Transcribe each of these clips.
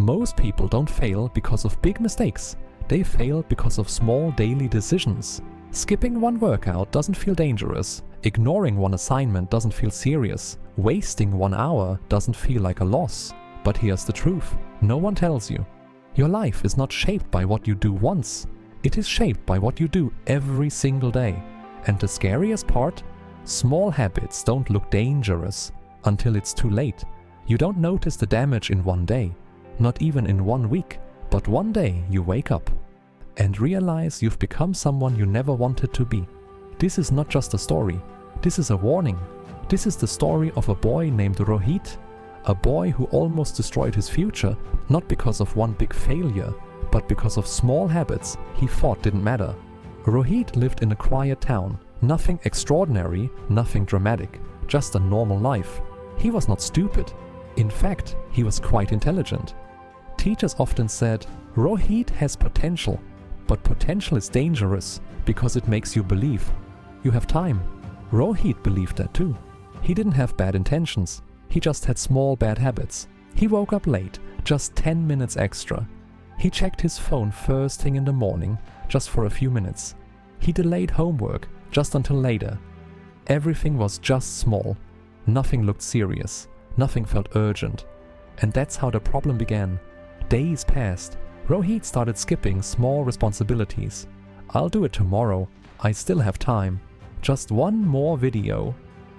Most people don't fail because of big mistakes. They fail because of small daily decisions. Skipping one workout doesn't feel dangerous. Ignoring one assignment doesn't feel serious. Wasting 1 hour doesn't feel like a loss. But here's the truth. No one tells you. Your life is not shaped by what you do once. It is shaped by what you do every single day. And the scariest part? Small habits don't look dangerous until it's too late. You don't notice the damage in one day, not even in 1 week, but one day you wake up and realize you've become someone you never wanted to be. This is not just a story. This is a warning. This is the story of a boy named Rohit, a boy who almost destroyed his future, not because of one big failure, but because of small habits he thought didn't matter. Rohit lived in a quiet town. Nothing extraordinary, nothing dramatic, just a normal life. He was not stupid. In fact, he was quite intelligent. Teachers often said, Rohit has potential, but potential is dangerous because it makes you believe you have time. Rohit believed that too. He didn't have bad intentions. He just had small bad habits. He woke up late, just 10 minutes extra. He checked his phone first thing in the morning, just for a few minutes. He delayed homework just until later. Everything was just small. Nothing looked serious. Nothing felt urgent. And that's how the problem began. Days passed. Rohit started skipping small responsibilities. I'll do it tomorrow. I still have time. Just one more video.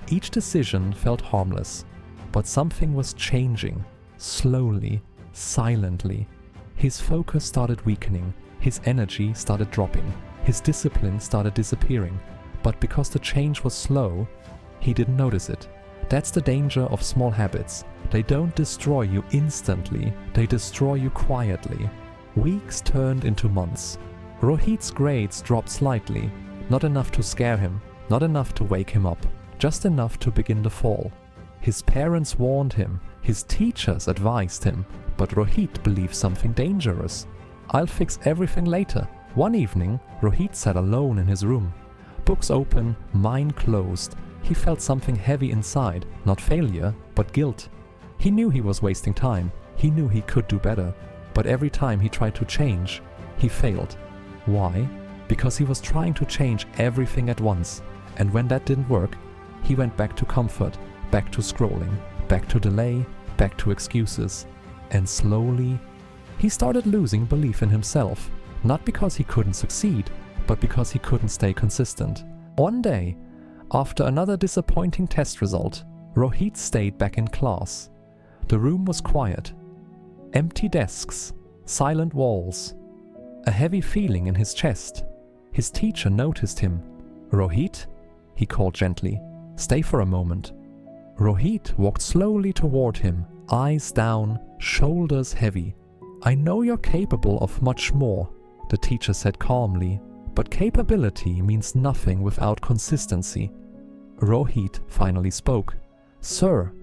Each decision felt harmless. But something was changing. Slowly, silently. His focus started weakening. His energy started dropping. His discipline started disappearing. But because the change was slow, he didn't notice it. That's the danger of small habits. They don't destroy you instantly, they destroy you quietly. Weeks turned into months. Rohit's grades dropped slightly, not enough to scare him, not enough to wake him up, just enough to begin the fall. His parents warned him, his teachers advised him, but Rohit believed something dangerous. I'll fix everything later. One evening, Rohit sat alone in his room. Books open, mind closed. He felt something heavy inside, not failure, but guilt. He knew he was wasting time. He knew he could do better. But every time he tried to change, he failed. Why? Because he was trying to change everything at once. And when that didn't work, he went back to comfort, back to scrolling, back to delay, back to excuses. And slowly, he started losing belief in himself. Not because he couldn't succeed, but because he couldn't stay consistent. One day, after another disappointing test result, Rohit stayed back in class. The room was quiet. Empty desks, silent walls, a heavy feeling in his chest. His teacher noticed him. Rohit, he called gently, stay for a moment. Rohit walked slowly toward him, eyes down, shoulders heavy. I know you're capable of much more, the teacher said calmly, but capability means nothing without consistency. Rohit finally spoke. Sir,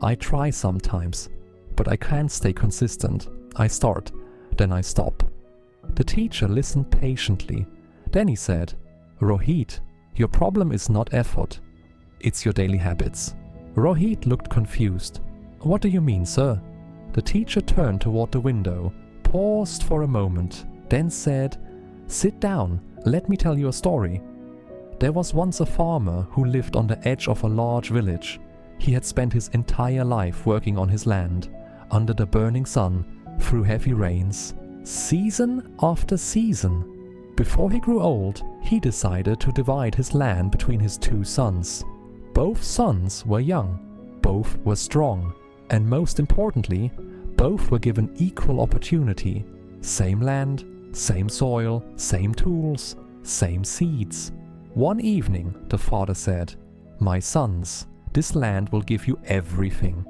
I try sometimes, but I can't stay consistent. I start, then I stop. The teacher listened patiently. Then he said, Rohit, your problem is not effort. It's your daily habits. Rohit looked confused. What do you mean, sir? The teacher turned toward the window, paused for a moment, then said, sit down, let me tell you a story. There was once a farmer who lived on the edge of a large village. He had spent his entire life working on his land, under the burning sun, through heavy rains, season after season. Before he grew old, he decided to divide his land between his 2 sons. Both sons were young, both were strong, and most importantly, both were given equal opportunity. Same land, same soil, same tools, same seeds. One evening, the father said, my sons, this land will give you everything,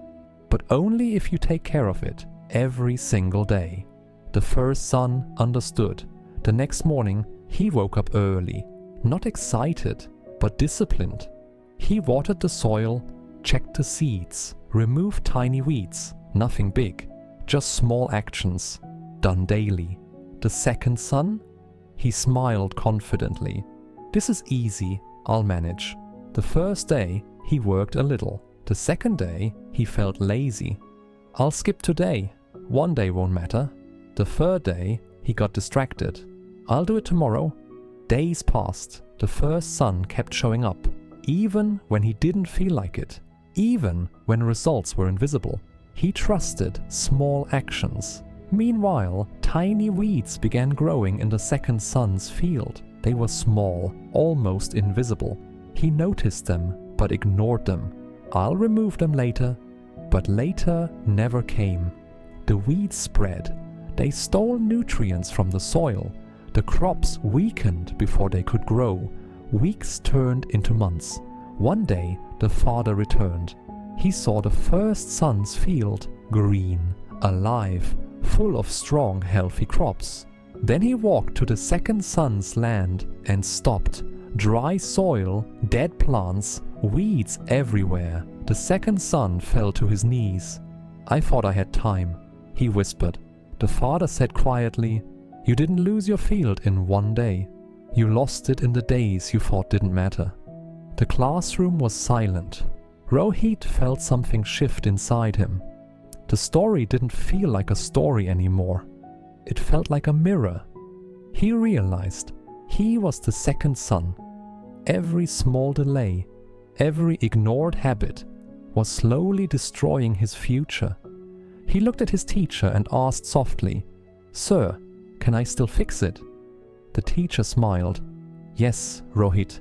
but only if you take care of it every single day. The first son understood. The next morning, he woke up early, not excited, but disciplined. He watered the soil, checked the seeds, removed tiny weeds, nothing big, just small actions, done daily. The second son? He smiled confidently. This is easy, I'll manage. The first day, he worked a little. The second day, he felt lazy. I'll skip today. One day won't matter. The third day, he got distracted. I'll do it tomorrow. Days passed. The first sun kept showing up, even when he didn't feel like it, even when results were invisible. He trusted small actions. Meanwhile, tiny weeds began growing in the second sun's field. They were small, almost invisible. He noticed them, but ignored them. I'll remove them later. But later never came. The weeds spread. They stole nutrients from the soil. The crops weakened before they could grow. Weeks turned into months. One day, the father returned. He saw the first son's field green, alive, full of strong, healthy crops. Then he walked to the second son's land and stopped. Dry soil, dead plants, weeds everywhere. The second son fell to his knees. I thought I had time, he whispered. The father said quietly, "You didn't lose your field in one day. You lost it in the days you thought didn't matter." The classroom was silent. Rohit felt something shift inside him. The story didn't feel like a story anymore. It felt like a mirror. He realized he was the second son. Every small delay, every ignored habit was slowly destroying his future. He looked at his teacher and asked softly, "Sir, can I still fix it?" The teacher smiled. "Yes, Rohit,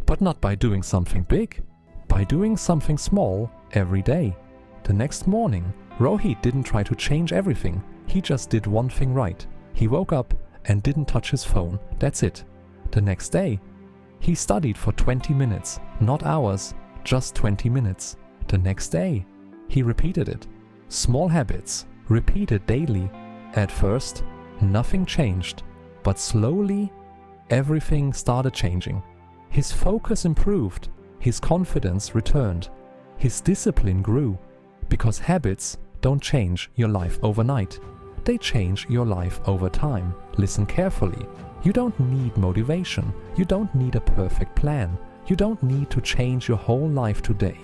but not by doing something big, by doing something small every day." The next morning, Rohit didn't try to change everything. He just did one thing right. He woke up and didn't touch his phone. That's it. The next day, he studied for 20 minutes, not hours, just 20 minutes. The next day, he repeated it. Small habits, repeated daily. At first, nothing changed, but slowly, everything started changing. His focus improved, his confidence returned, his discipline grew, because habits don't change your life overnight. They change your life over time. Listen carefully. You don't need motivation. You don't need a perfect plan. You don't need to change your whole life today.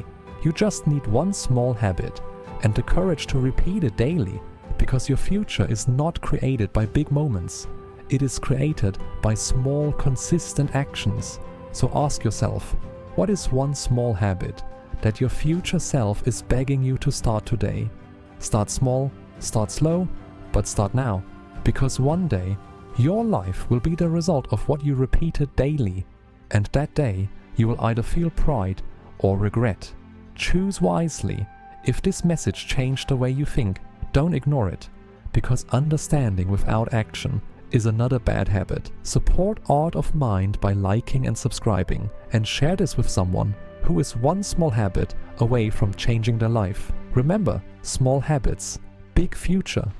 You just need one small habit and the courage to repeat it daily, because your future is not created by big moments. It is created by small, consistent actions. So ask yourself, what is one small habit that your future self is begging you to start today? Start small, start slow, but start now, because one day your life will be the result of what you repeated daily, and that day you will either feel pride or regret. Choose wisely. If this message changed the way you think, don't ignore it, because understanding without action is another bad habit. Support Art of Mind by liking and subscribing, and share this with someone who is one small habit away from changing their life. Remember, small habits, big future.